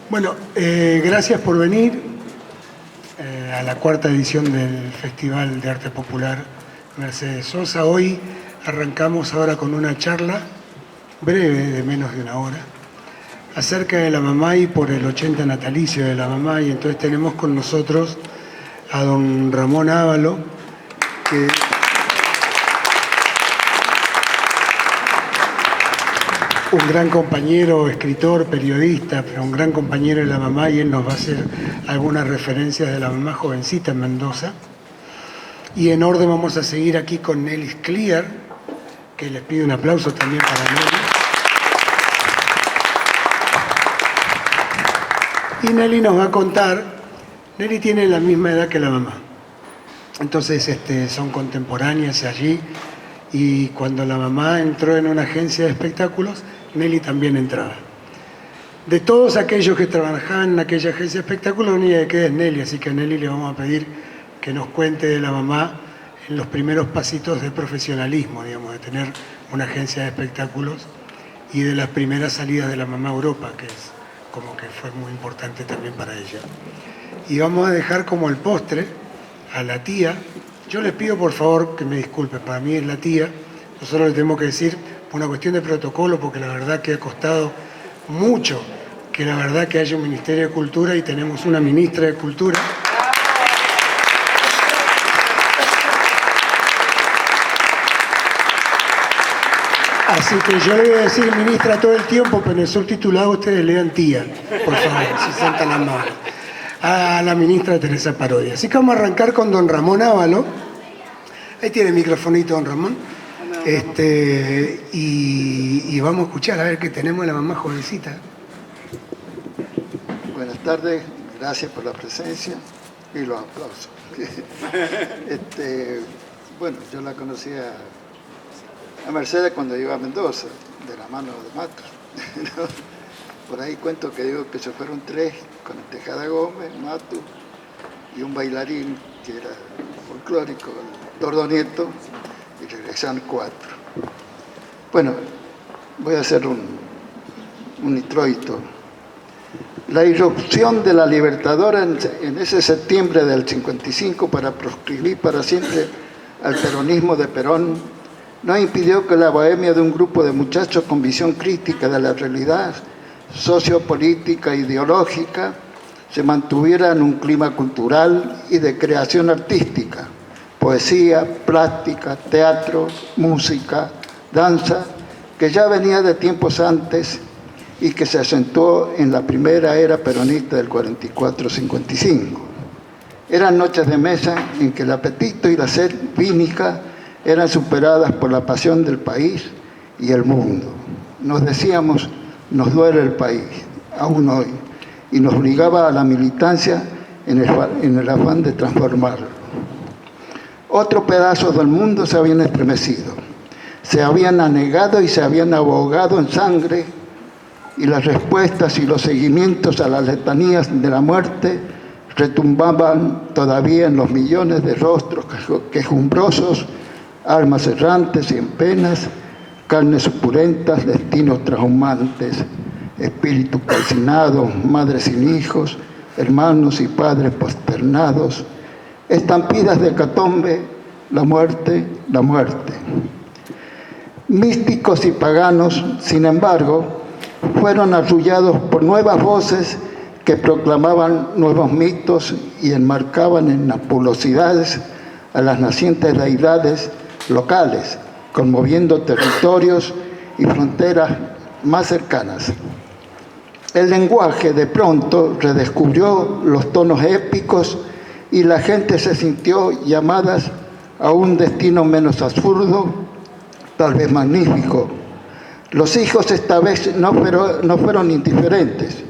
Bueno, gracias por venir a la cuarta edición del Festival de Arte Popular Mercedes Sosa. Hoy arrancamos ahora con una charla breve, de menos de una hora, acerca de la mamá y por el 80 natalicio de la mamá. Y entonces tenemos con nosotros a don Ramón Ávalo, que un gran compañero, escritor, periodista, pero un gran compañero de la mamá, y él nos va a hacer algunas referencias de la mamá jovencita en Mendoza. Y en orden vamos a seguir aquí con Nelly Clear, que les pido un aplauso también para Nelly. Y Nelly nos va a contar, Nelly tiene la misma edad que la mamá, entonces son contemporáneas allí, y cuando la mamá entró en una agencia de espectáculos, Nelly también entraba. De todos aquellos que trabajaban en aquella agencia de espectáculos, la única que queda es Nelly, así que a Nelly le vamos a pedir que nos cuente de la mamá en los primeros pasitos de profesionalismo, digamos, de tener una agencia de espectáculos, y de las primeras salidas de la mamá a Europa, que es como que fue muy importante también para ella. Y vamos a dejar como el postre a la tía. Yo les pido por favor que me disculpen, para mí es la tía, nosotros le tenemos que decir por una cuestión de protocolo, porque la verdad que ha costado mucho que la verdad que haya un Ministerio de Cultura y tenemos una ministra de Cultura. Así que yo le voy a decir ministra todo el tiempo, pero en el subtitulado ustedes lean tía, por favor, si sientan la mano. A la ministra Teresa Parodi. Así que vamos a arrancar con don Ramón Ávalo. Ahí tiene el microfonito don Ramón. Y vamos a escuchar a ver qué tenemos de la mamá jovencita. Buenas tardes, gracias por la presencia y los aplausos. Bueno, yo la conocía a Mercedes cuando iba a Mendoza, de la mano de Mato. Por ahí cuento que digo que se fueron tres, con Tejada Gómez, Mato y un bailarín que era folclórico, el Tordo Nieto, y regresaron cuatro. Bueno, voy a hacer un introito. La irrupción de la Libertadora en ese septiembre del 55 para proscribir para siempre al peronismo de Perón no impidió que la bohemia de un grupo de muchachos con visión crítica de la realidad sociopolítica e ideológica se mantuviera en un clima cultural y de creación artística, poesía, plástica, teatro, música, danza, que ya venía de tiempos antes y que se acentuó en la primera era peronista del 44-55. Eran noches de mesa en que el apetito y la sed vínica eran superadas por la pasión del país y el mundo. Nos decíamos, nos duele el país, aún hoy, y nos obligaba a la militancia en el afán de transformarlo. Otros pedazos del mundo se habían estremecido, se habían anegado y se habían ahogado en sangre, y las respuestas y los seguimientos a las letanías de la muerte retumbaban todavía en los millones de rostros quejumbrosos, almas errantes y en penas, carnes supulentas, destinos traumantes, espíritus calcinados, madres sin hijos, hermanos y padres posternados, estampidas de hecatombe, la muerte, la muerte. Místicos y paganos, sin embargo, fueron arrullados por nuevas voces que proclamaban nuevos mitos y enmarcaban en ampulosidades a las nacientes deidades locales, conmoviendo territorios y fronteras más cercanas. El lenguaje de pronto redescubrió los tonos épicos y la gente se sintió llamadas a un destino menos absurdo, tal vez magnífico. Los hijos esta vez no fueron indiferentes,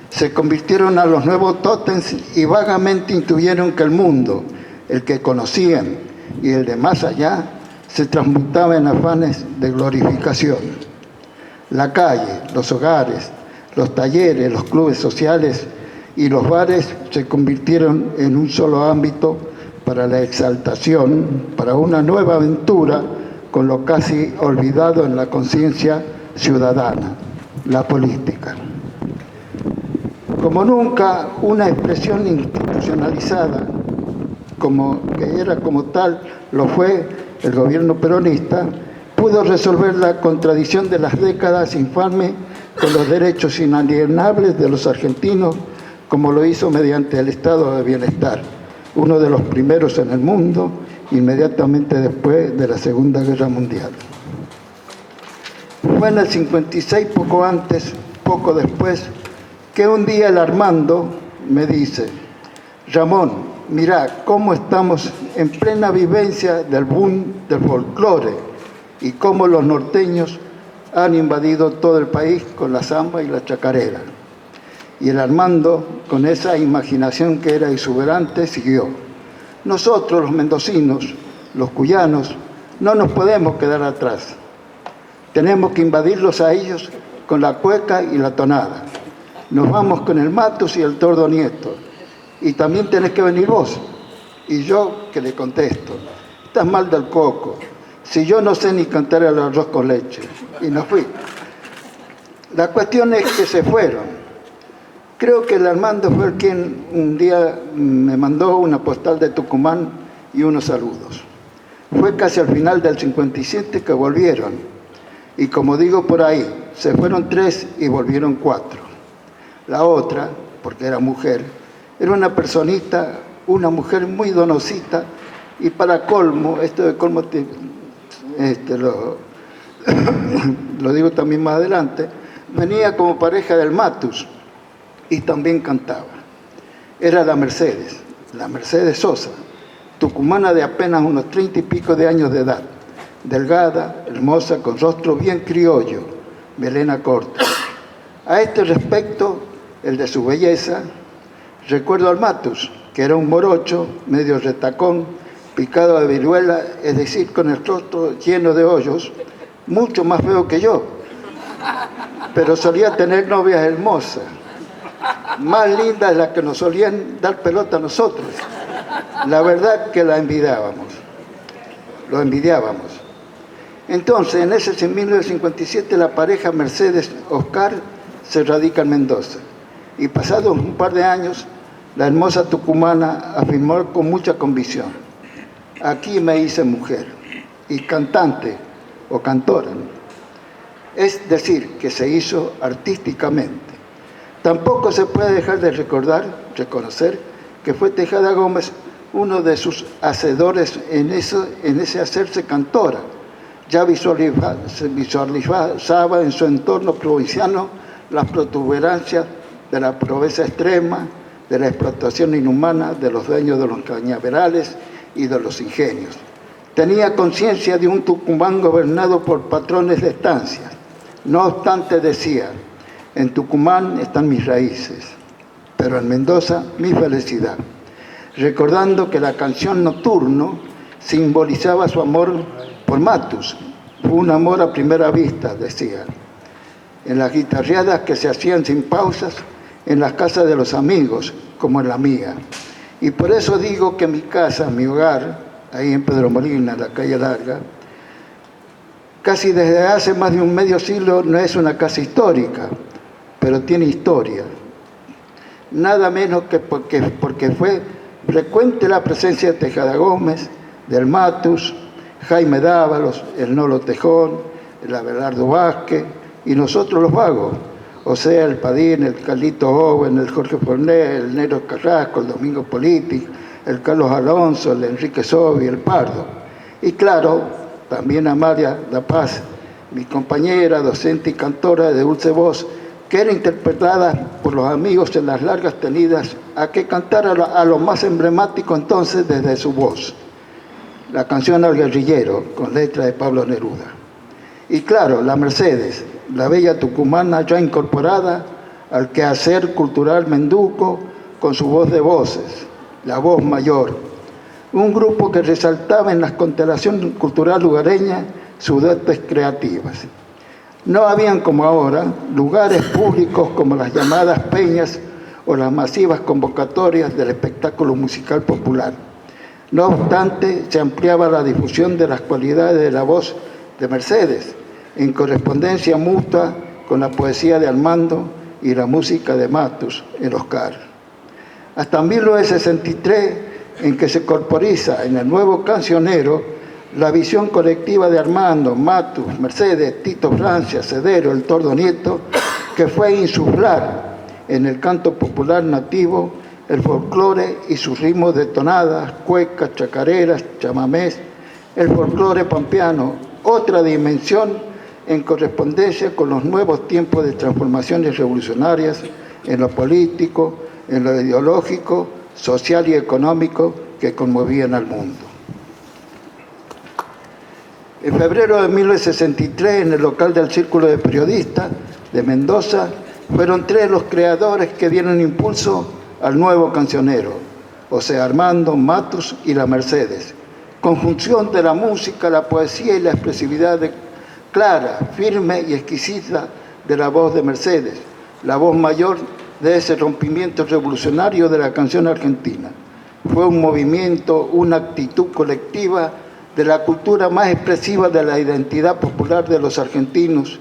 se convirtieron a los nuevos tótems y vagamente intuyeron que el mundo, el que conocían y el de más allá, se transmutaba en afanes de glorificación. La calle, los hogares, los talleres, los clubes sociales y los bares se convirtieron en un solo ámbito para la exaltación, para una nueva aventura con lo casi olvidado en la conciencia ciudadana, la política. Como nunca una expresión institucionalizada, como que era como tal, lo fue el gobierno peronista, pudo resolver la contradicción de las décadas infames con los derechos inalienables de los argentinos, como lo hizo mediante el Estado de Bienestar, uno de los primeros en el mundo, inmediatamente después de la Segunda Guerra Mundial. Fue en el 56, poco después, que un día el Armando me dice: Ramón, mirá cómo estamos en plena vivencia del boom del folclore y cómo los norteños han invadido todo el país con la samba y la chacarera. Y el Armando, con esa imaginación que era exuberante, siguió: nosotros los mendocinos, los cuyanos, no nos podemos quedar atrás. Tenemos que invadirlos a ellos con la cueca y la tonada. Nos vamos con el Matus y el Tordo Nieto. Y también tenés que venir vos. Y yo que le contesto: estás mal del coco. Si yo no sé ni cantar el arroz con leche. Y no fui. La cuestión es que se fueron. Creo que el Armando fue quien un día me mandó una postal de Tucumán y unos saludos. Fue casi al final del 57 que volvieron. Y como digo por ahí, se fueron 3 y volvieron 4. La otra, porque era mujer, era una personita, una mujer muy donosita, y para colmo, esto de colmo lo digo también más adelante, venía como pareja del Matus y también cantaba. Era la Mercedes Sosa, tucumana de apenas unos 30 y pico de años de edad, delgada, hermosa, con rostro bien criollo, melena corta. A este respecto, el de su belleza, recuerdo al Matus, que era un morocho, medio retacón, picado de viruela, es decir, con el rostro lleno de hoyos, mucho más feo que yo, pero solía tener novias hermosas, más lindas de las que nos solían dar pelota a nosotros. La verdad que la envidiábamos, lo envidiábamos. Entonces, en ese 1957, la pareja Mercedes-Oscar se radica en Mendoza. Y pasados un par de años, la hermosa tucumana afirmó con mucha convicción: aquí me hice mujer y cantante o cantora. Es decir, que se hizo artísticamente. Tampoco se puede dejar de reconocer que fue Tejada Gómez uno de sus hacedores en ese hacerse cantora. Ya visualizaba en su entorno provinciano las protuberancias de la pobreza extrema, de la explotación inhumana de los dueños de los cañaverales y de los ingenios. Tenía conciencia de un Tucumán gobernado por patrones de estancias. No obstante, decía: en Tucumán están mis raíces, pero en Mendoza mi felicidad. Recordando que la canción Nocturno simbolizaba su amor por Matus. Fue un amor a primera vista, decía. En las guitarreadas que se hacían sin pausas, en las casas de los amigos, como en la mía. Y por eso digo que mi casa, mi hogar, ahí en Pedro Molina, la calle Larga, casi desde hace más de un medio siglo no es una casa histórica, pero tiene historia. Nada menos que porque fue frecuente la presencia de Tejada Gómez, del Matus, Jaime Dávalos, el Nolo Tejón, el Abelardo Vázquez y nosotros los vagos, o sea, el Padín, el Carlito Owen, el Jorge Forné, el Nero Carrasco, el Domingo Politi, el Carlos Alonso, el Enrique Sobi, el Pardo. Y claro, también a María La Paz, mi compañera, docente y cantora de dulce voz, que era interpretada por los amigos en las largas tenidas a que cantara a lo más emblemático entonces desde su voz, la canción Al Guerrillero, con letra de Pablo Neruda. Y claro, la Mercedes, la bella tucumana ya incorporada al quehacer cultural menduco con su voz de voces, la voz mayor, un grupo que resaltaba en la constelación cultural lugareña sus dotes creativas. No habían, como ahora, lugares públicos como las llamadas peñas o las masivas convocatorias del espectáculo musical popular. No obstante, se ampliaba la difusión de las cualidades de la voz de Mercedes, en correspondencia mutua con la poesía de Armando y la música de Matus, el Oscar. Hasta 1963, en que se corporiza en el nuevo cancionero la visión colectiva de Armando, Matus, Mercedes, Tito Francia, Cedero, el Tordo Nieto, que fue insuflar en el canto popular nativo el folclore y sus ritmos de tonadas, cuecas, chacareras, chamamés, el folclore pampeano, otra dimensión en correspondencia con los nuevos tiempos de transformaciones revolucionarias en lo político, en lo ideológico, social y económico que conmovían al mundo. En febrero de 1963, en el local del Círculo de Periodistas de Mendoza, fueron 3 los creadores que dieron impulso al nuevo cancionero, o sea, Armando, Matus y la Mercedes. Conjunción de la música, la poesía y la expresividad clara, firme y exquisita de la voz de Mercedes, la voz mayor de ese rompimiento revolucionario de la canción argentina. Fue un movimiento, una actitud colectiva de la cultura más expresiva de la identidad popular de los argentinos,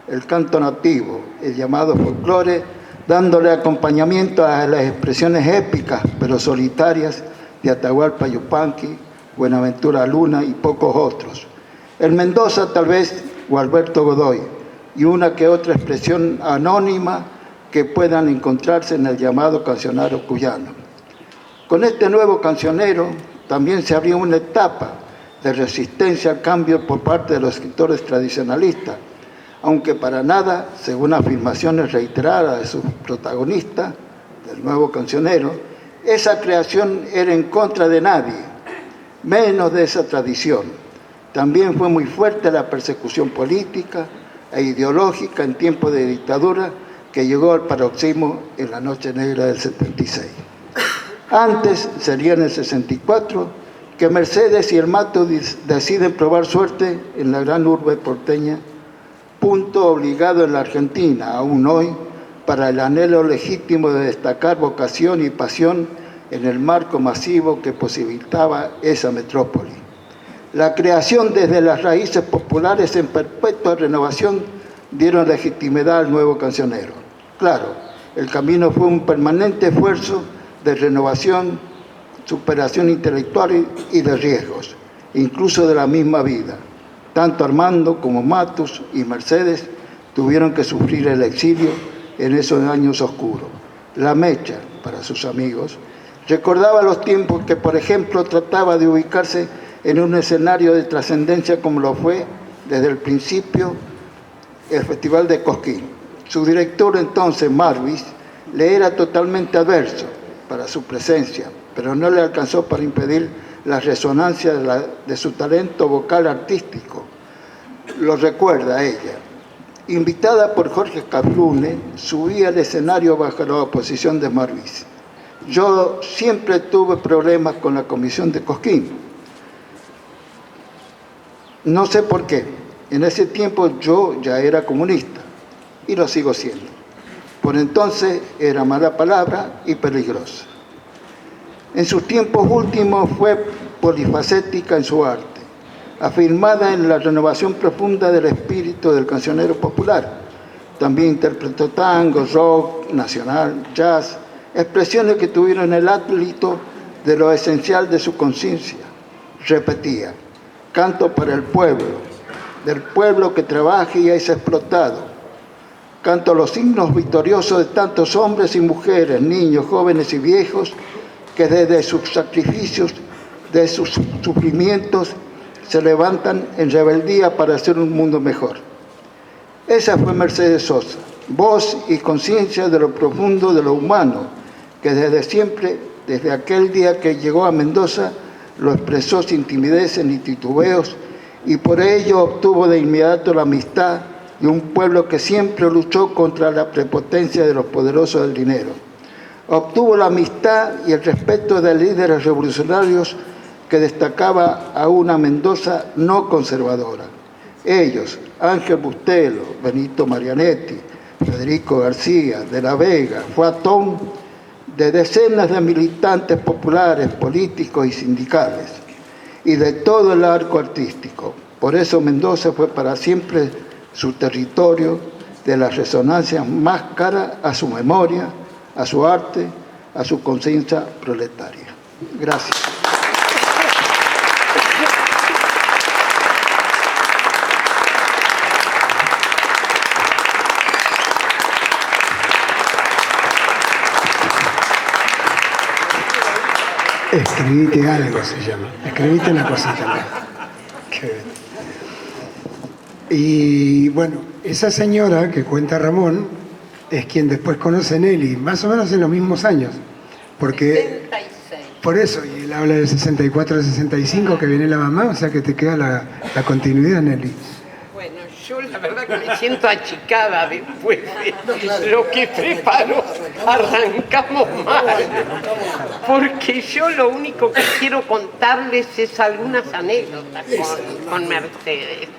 el canto nativo, el llamado folclore, dándole acompañamiento a las expresiones épicas pero solitarias de Atahualpa Yupanqui, Buenaventura Luna y pocos otros. El Mendoza tal vez o Alberto Godoy, y una que otra expresión anónima que puedan encontrarse en el llamado cancionero cuyano. Con este nuevo cancionero también se abrió una etapa de resistencia al cambio por parte de los escritores tradicionalistas, aunque para nada, según afirmaciones reiteradas de sus protagonistas del nuevo cancionero, esa creación era en contra de nadie, menos de esa tradición. También fue muy fuerte la persecución política e ideológica en tiempos de dictadura que llegó al paroxismo en la Noche Negra del 76. Antes, sería en el 64, que Mercedes y el Mato deciden probar suerte en la gran urbe porteña, punto obligado en la Argentina, aún hoy, para el anhelo legítimo de destacar vocación y pasión en el marco masivo que posibilitaba esa metrópoli. La creación desde las raíces populares en perpetua renovación dieron legitimidad al nuevo cancionero. Claro, el camino fue un permanente esfuerzo de renovación, superación intelectual y de riesgos, incluso de la misma vida. Tanto Armando como Matus y Mercedes tuvieron que sufrir el exilio en esos años oscuros. La Mecha, para sus amigos, recordaba los tiempos que, por ejemplo, trataba de ubicarse en un escenario de trascendencia como lo fue desde el principio el Festival de Cosquín. Su director entonces, Marvis, le era totalmente adverso para su presencia, pero no le alcanzó para impedir la resonancia de su talento vocal artístico. Lo recuerda ella. Invitada por Jorge Cabrune, subía al escenario bajo la oposición de Marvis. Yo siempre tuve problemas con la comisión de Cosquín. No sé por qué. En ese tiempo yo ya era comunista y lo sigo siendo. Por entonces era mala palabra y peligrosa. En sus tiempos últimos fue polifacética en su arte, afirmada en la renovación profunda del espíritu del cancionero popular. También interpretó tango, rock, nacional, jazz, expresiones que tuvieron el hálito de lo esencial de su conciencia. Repetía: canto para el pueblo, del pueblo que trabaja y es explotado. Canto los signos victoriosos de tantos hombres y mujeres, niños, jóvenes y viejos, que desde sus sacrificios, de sus sufrimientos, se levantan en rebeldía para hacer un mundo mejor. Esa fue Mercedes Sosa, voz y conciencia de lo profundo de lo humano, que desde siempre, desde aquel día que llegó a Mendoza, lo expresó sin timidez ni titubeos, y por ello obtuvo de inmediato la amistad de un pueblo que siempre luchó contra la prepotencia de los poderosos del dinero. Obtuvo la amistad y el respeto de líderes revolucionarios que destacaba a una Mendoza no conservadora. Ellos, Ángel Bustelo, Benito Marianetti, Federico García, de la Vega, fue atón de decenas de militantes populares, políticos y sindicales, y de todo el arco artístico. Por eso Mendoza fue para siempre su territorio, de las resonancias más caras a su memoria, a su arte, a su conciencia proletaria. Gracias. Escribite algo se llama. Escribite una cosita. Y bueno, esa señora que cuenta Ramón es quien después conoce a Nelly, más o menos en los mismos años. Porque 66. por eso, y él habla del 64, del 65, que viene la mamá, o sea que te queda la continuidad, Nelly. Bueno, yo la verdad que me siento achicada después de lo que preparó. Arrancamos mal. Porque yo lo único que quiero contarles es algunas anécdotas con Mercedes.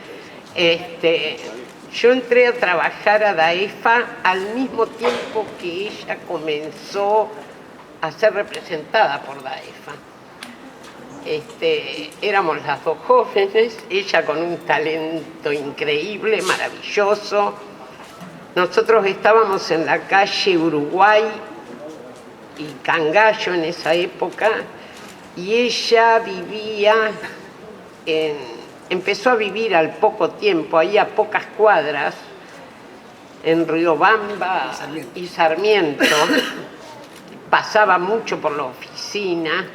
Yo entré a trabajar a DAEFA al mismo tiempo que ella comenzó a ser representada por DAEFA. Éramos las dos jóvenes, ella con un talento increíble, maravilloso. Nosotros estábamos en la calle Uruguay y Cangallo en esa época, y ella empezó a vivir al poco tiempo, ahí a pocas cuadras, en Riobamba y Sarmiento. Pasaba mucho por la oficina.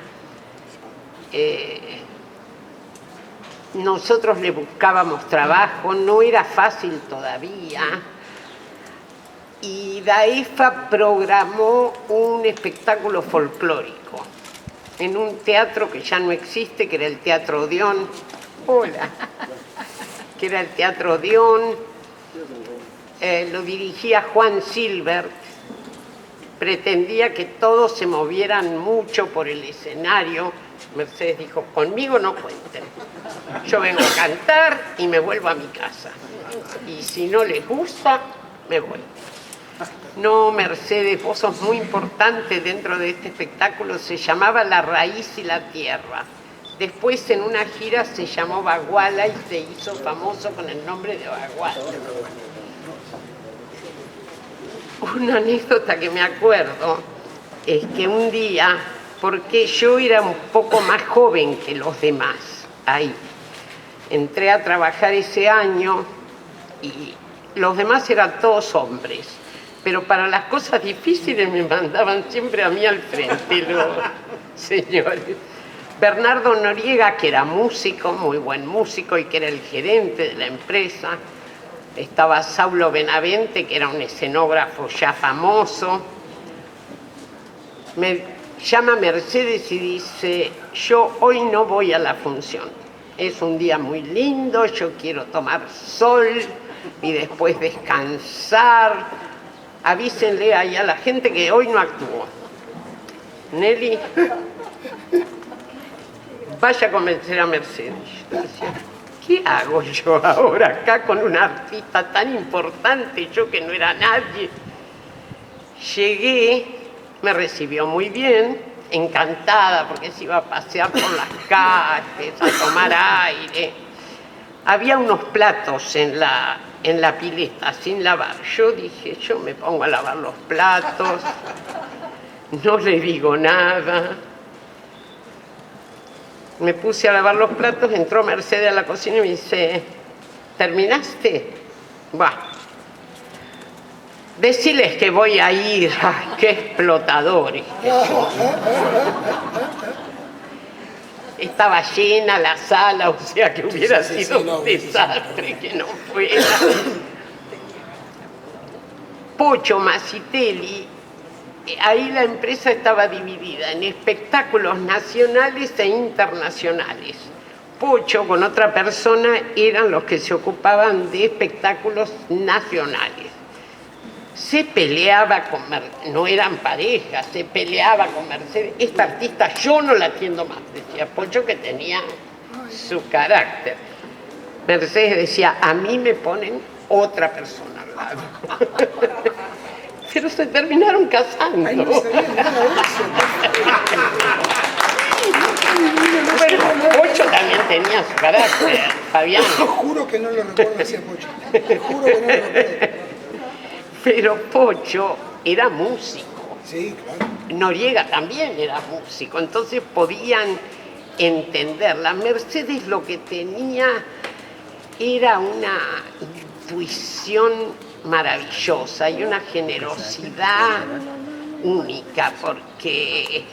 Nosotros le buscábamos trabajo, no era fácil todavía. Y DAEFA programó un espectáculo folclórico en un teatro que ya no existe, que era el Teatro Odeón. Hola. Que era el Teatro Odeón. Lo dirigía Juan Silbert. Pretendía que todos se movieran mucho por el escenario. Mercedes dijo, conmigo no cuenten. Yo vengo a cantar y me vuelvo a mi casa. Y si no les gusta, me voy. No, Mercedes, vos sos muy importante dentro de este espectáculo. Se llamaba La Raíz y la Tierra. Después en una gira se llamó Baguala y se hizo famoso con el nombre de Baguala. Una anécdota que me acuerdo es que un día, porque yo era un poco más joven que los demás, ahí, entré a trabajar ese año y los demás eran todos hombres, pero para las cosas difíciles me mandaban siempre a mí al frente, los señores. Bernardo Noriega, que era músico, muy buen músico y que era el gerente de la empresa. Estaba Saulo Benavente, que era un escenógrafo ya famoso. Me llama Mercedes y dice, yo hoy no voy a la función. Es un día muy lindo, yo quiero tomar sol y después descansar. Avísenle ahí a la gente que hoy no actuó. Nelly, vaya a convencer a Mercedes. Decía, ¿qué hago yo ahora acá con un artista tan importante, yo que no era nadie? Llegué, me recibió muy bien, encantada porque se iba a pasear por las calles, a tomar aire. Había unos platos en la pileta sin lavar. Yo dije, yo me pongo a lavar los platos, no le digo nada. Me puse a lavar los platos, entró Mercedes a la cocina y me dice, ¿terminaste? Va. Deciles que voy a ir. ¡Ay, qué explotadores! Estaba llena la sala, o sea que hubiera sido un desastre que no fuera. Pocho Masitelli, ahí la empresa estaba dividida en espectáculos nacionales e internacionales. Pocho con otra persona eran los que se ocupaban de espectáculos nacionales. Se peleaba con Mercedes, no eran parejas, se peleaba con Mercedes. Esta artista yo no la atiendo más, decía Pocho, que tenía su carácter. Mercedes decía, a mí me ponen otra persona al lado. Pero se terminaron casando. Ay, no sabía nada de eso. Bueno, Pocho también tenía su carácter, Fabián. Juro que no lo recuerdo, decía Pocho. Juro que no lo recuerdo. Pero Pocho era músico. Sí, claro. Noriega también era músico, entonces podían entenderla. Mercedes lo que tenía era una intuición maravillosa y una generosidad única, porque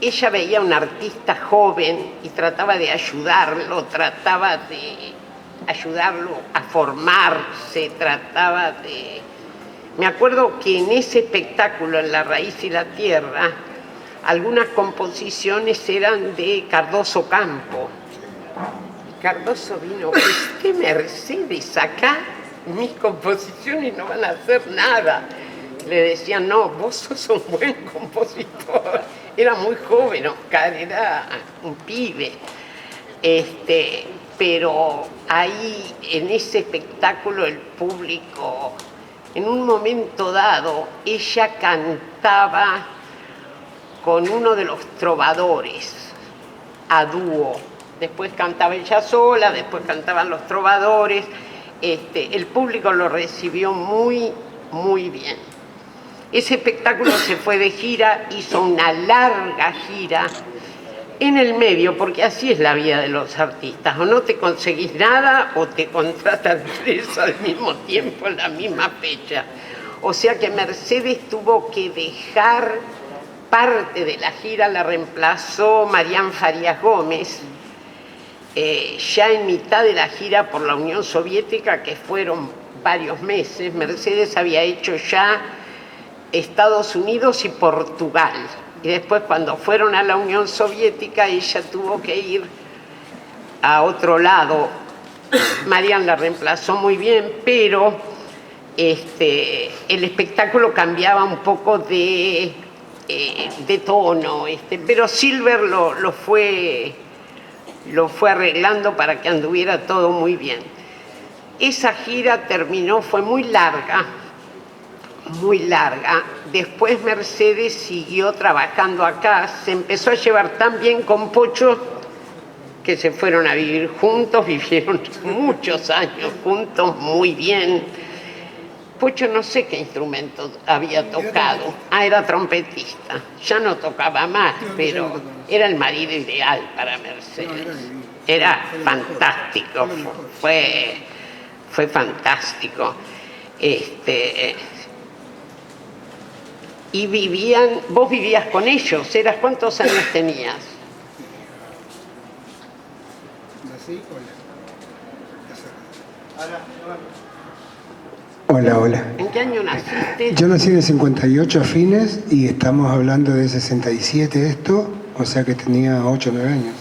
ella veía a un artista joven y trataba de ayudarlo a formarse, Me acuerdo que en ese espectáculo, en La Raíz y la Tierra, algunas composiciones eran de Cardoso Campo. Cardoso vino, usted Mercedes, acá mis composiciones no van a hacer nada. Le decían, no, vos sos un buen compositor. Era muy joven, Oscar, era un pibe. Pero ahí, en ese espectáculo, el público, en un momento dado, ella cantaba con uno de los trovadores, a dúo. Después cantaba ella sola, después cantaban los trovadores. El público lo recibió muy, muy bien. Ese espectáculo se fue de gira, hizo una larga gira en el medio, porque así es la vida de los artistas, o no te conseguís nada o te contratan tres al mismo tiempo en la misma fecha. O sea que Mercedes tuvo que dejar parte de la gira, la reemplazó Marián Farías Gómez, ya en mitad de la gira por la Unión Soviética, que fueron varios meses. Mercedes había hecho ya Estados Unidos y Portugal. Y después, cuando fueron a la Unión Soviética, ella tuvo que ir a otro lado. Marián la reemplazó muy bien, pero el espectáculo cambiaba un poco de tono. Pero Silver lo fue arreglando para que anduviera todo muy bien. Esa gira terminó, fue muy larga. Después Mercedes siguió trabajando acá, se empezó a llevar tan bien con Pocho que se fueron a vivir juntos, vivieron muchos años juntos, muy bien. Pocho no sé qué instrumento había tocado, era trompetista, ya no tocaba más, pero era el marido ideal para Mercedes. Era fantástico, fue fantástico. Y vos vivías con ellos, ¿cuántos años tenías? Hola. ¿En qué año naciste? Yo nací en el 58 a fines y estamos hablando de 67 esto, o sea que tenía 8 o 9 años.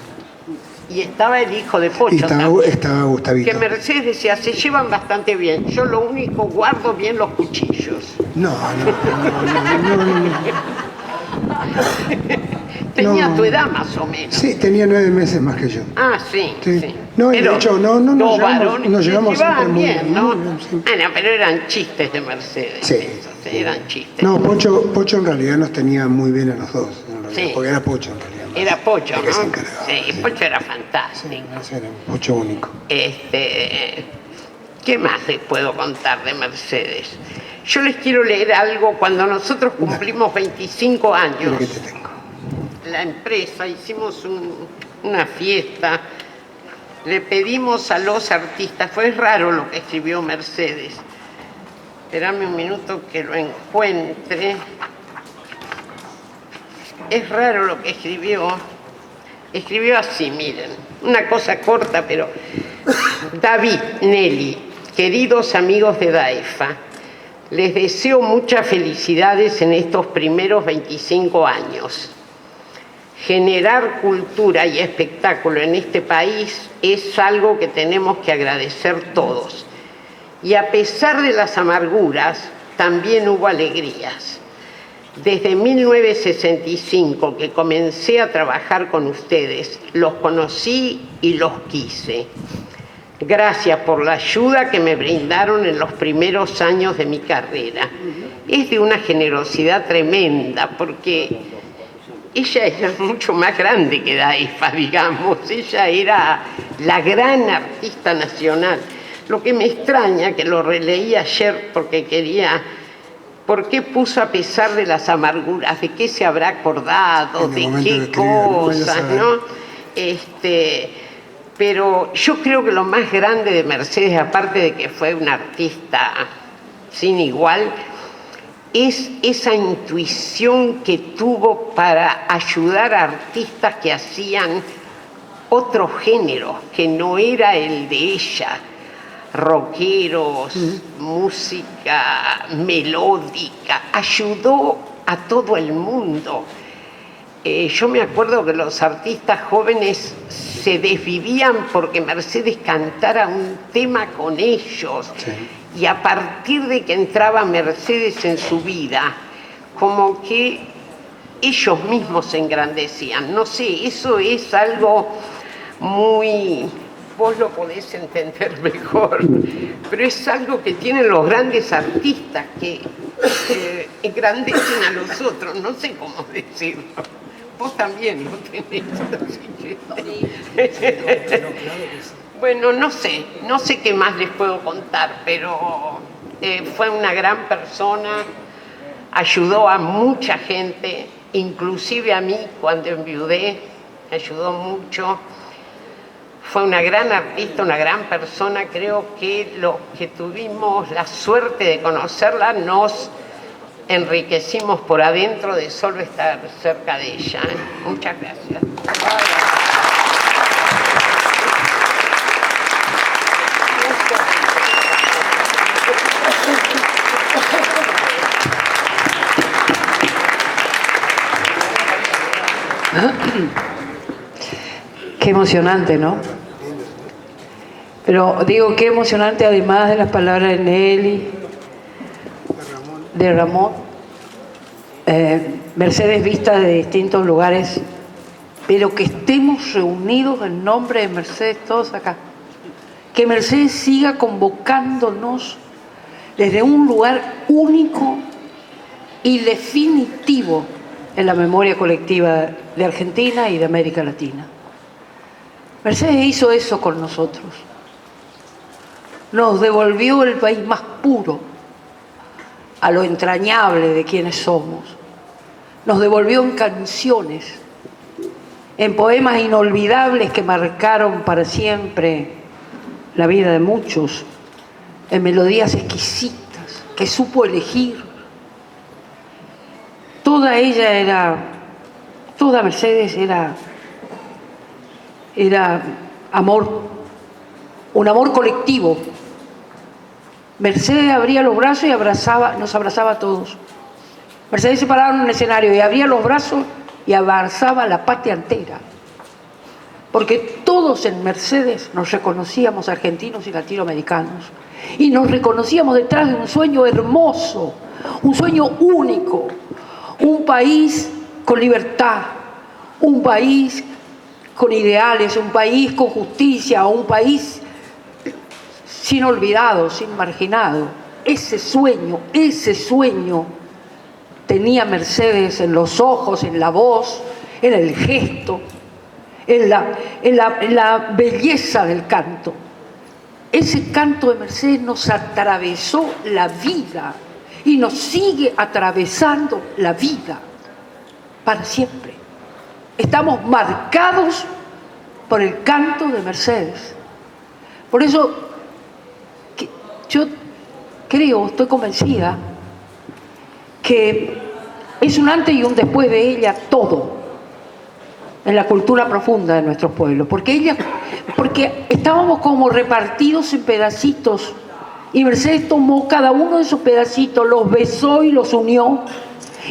Y estaba el hijo de Pocho. Y estaba Gustavito. Que Mercedes decía, se llevan bastante bien. Yo lo único, guardo bien los cuchillos. No. Tenía tu edad más o menos. Sí, tenía 9 meses más que yo. Ah, sí. No, pero de hecho, nos llevamos siempre muy bien, ¿no? bien, sí. Pero eran chistes de Mercedes. Sí. Eran chistes. No, Pocho en realidad nos tenía muy bien a los dos, en realidad, Sí. porque era Pocho en realidad. Era Pocho, el que se ¿no? encargaba, Sí, Pocho era fantástico. Sí, era un Pocho único. ¿Qué más les puedo contar de Mercedes? Yo les quiero leer algo. Cuando nosotros cumplimos 25 años, Mira que te tengo. la empresa, hicimos una fiesta, le pedimos a los artistas, fue raro lo que escribió Mercedes. Esperame un minuto que lo encuentre. Es raro lo que escribió. Escribió así, miren, una cosa corta, pero... David, Nelly, queridos amigos de DAEFA, les deseo muchas felicidades en estos primeros 25 años. Generar cultura y espectáculo en este país es algo que tenemos que agradecer todos. Y a pesar de las amarguras, también hubo alegrías. Desde 1965 que comencé a trabajar con ustedes, los conocí y los quise. Gracias por la ayuda que me brindaron en los primeros años de mi carrera. Es de una generosidad tremenda, porque ella era mucho más grande que DAEFA, digamos. Ella era la gran artista nacional. Lo que me extraña, que lo releí ayer porque quería, ¿por qué puso a pesar de las amarguras? ¿De qué se habrá acordado? ¿De qué cosas? ¿No? Pero yo creo que lo más grande de Mercedes, aparte de que fue una artista sin igual, es esa intuición que tuvo para ayudar a artistas que hacían otro género, que no era el de ella, rockeros, música melódica, ayudó a todo el mundo. Yo me acuerdo que los artistas jóvenes se desvivían porque Mercedes cantara un tema con ellos. Sí. Y a partir de que entraba Mercedes en su vida, como que ellos mismos se engrandecían. No sé, eso es algo muy... Vos lo podés entender mejor, pero es algo que tienen los grandes artistas que engrandecen a los otros, no sé cómo decirlo. Vos también lo tenés, así que... Bueno, no sé qué más les puedo contar, pero fue una gran persona, ayudó a mucha gente, inclusive a mí cuando enviudé, me ayudó mucho. Fue una gran artista, una gran persona. Creo que los que tuvimos la suerte de conocerla nos enriquecimos por adentro de solo estar cerca de ella. Muchas gracias. Qué emocionante, ¿no? Pero digo, qué emocionante, además de las palabras de Nelly, de Ramón, Mercedes vista de distintos lugares, pero que estemos reunidos en nombre de Mercedes todos acá. Que Mercedes siga convocándonos desde un lugar único y definitivo en la memoria colectiva de Argentina y de América Latina. Mercedes hizo eso con nosotros. Nos devolvió el país más puro a lo entrañable de quienes somos. Nos devolvió en canciones, en poemas inolvidables que marcaron para siempre la vida de muchos, en melodías exquisitas que supo elegir. Toda Mercedes era amor, un amor colectivo. Mercedes abría los brazos y nos abrazaba a todos. Mercedes se paraba en un escenario y abría los brazos y abrazaba a la patria entera. Porque todos en Mercedes nos reconocíamos argentinos y latinoamericanos. Y nos reconocíamos detrás de un sueño hermoso, un sueño único, un país con libertad, un país con ideales, un país con justicia, un país sin olvidados, sin marginados. Ese sueño tenía Mercedes en los ojos, en la voz, en el gesto, en la belleza del canto. Ese canto de Mercedes nos atravesó la vida y nos sigue atravesando la vida para siempre. Estamos marcados por el canto de Mercedes. Por eso yo creo, estoy convencida, que es un antes y un después de ella todo, en la cultura profunda de nuestros pueblos, porque estábamos como repartidos en pedacitos, y Mercedes tomó cada uno de esos pedacitos, los besó y los unió,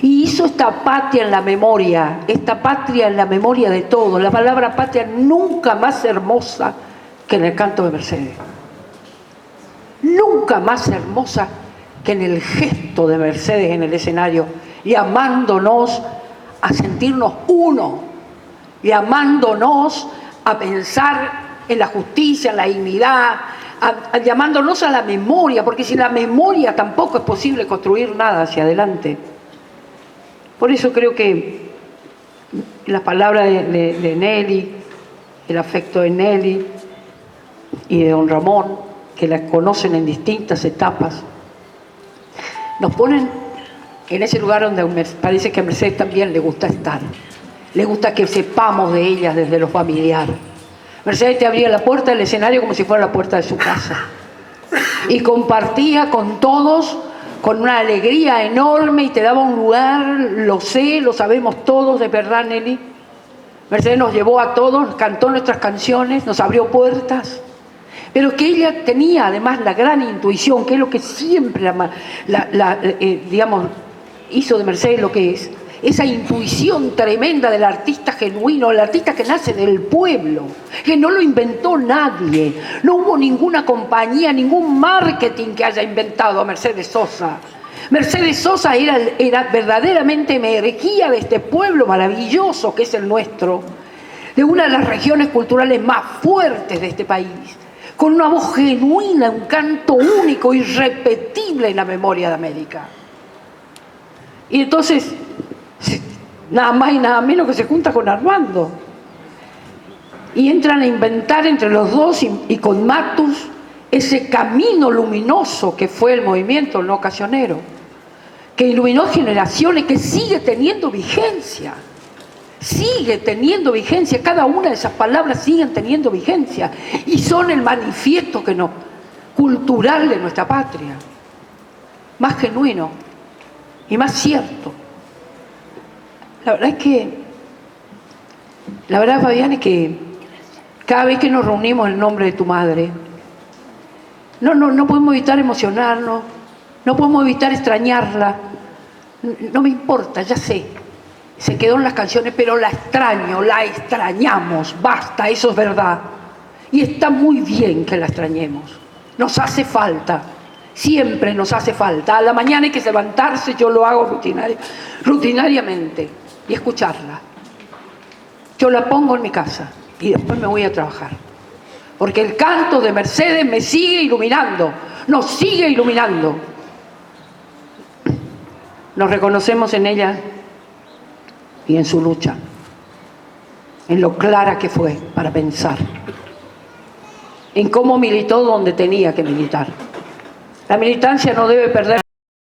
y hizo esta patria en la memoria, esta patria en la memoria de todos. La palabra patria nunca más hermosa que en el canto de Mercedes, nunca más hermosa que en el gesto de Mercedes en el escenario, llamándonos a sentirnos uno, llamándonos a pensar en la justicia, en la dignidad, llamándonos a la memoria, porque sin la memoria tampoco es posible construir nada hacia adelante. Por eso creo que las palabras de Nelly, el afecto de Nelly y de don Ramón, que la conocen en distintas etapas, nos ponen en ese lugar donde me parece que a Mercedes también le gusta estar. Le gusta que sepamos de ella desde lo familiar. Mercedes te abría la puerta del escenario como si fuera la puerta de su casa. Y compartía con todos con una alegría enorme y te daba un lugar, lo sé, lo sabemos todos, de verdad, Nelly. Mercedes nos llevó a todos, cantó nuestras canciones, nos abrió puertas. Pero que ella tenía además la gran intuición, que es lo que siempre digamos, hizo de Mercedes lo que es, esa intuición tremenda del artista genuino, el artista que nace del pueblo, que no lo inventó nadie, no hubo ninguna compañía, ningún marketing que haya inventado a Mercedes Sosa. Mercedes Sosa era verdaderamente emergía de este pueblo maravilloso que es el nuestro, de una de las regiones culturales más fuertes de este país, con una voz genuina, un canto único, irrepetible en la memoria de América. Y entonces, nada más y nada menos que se junta con Armando. Y entran a inventar entre los dos y con Matus ese camino luminoso que fue el movimiento no ocasionero, que iluminó generaciones, que sigue teniendo vigencia. Sigue teniendo vigencia, cada una de esas palabras siguen teniendo vigencia y son el manifiesto cultural de nuestra patria, más genuino y más cierto. La verdad, Fabián, es que cada vez que nos reunimos en nombre de tu madre, no podemos evitar emocionarnos, no podemos evitar extrañarla. No me importa, ya sé, se quedó en las canciones, pero la extraño, la extrañamos, basta, eso es verdad. Y está muy bien que la extrañemos, nos hace falta. Siempre nos hace falta. A la mañana hay que levantarse, yo lo hago rutinariamente, y escucharla. Yo la pongo en mi casa y después me voy a trabajar. Porque el canto de Mercedes me sigue iluminando, nos sigue iluminando. Nos reconocemos en ella y en su lucha, en lo clara que fue para pensar, en cómo militó donde tenía que militar. La militancia no debe perder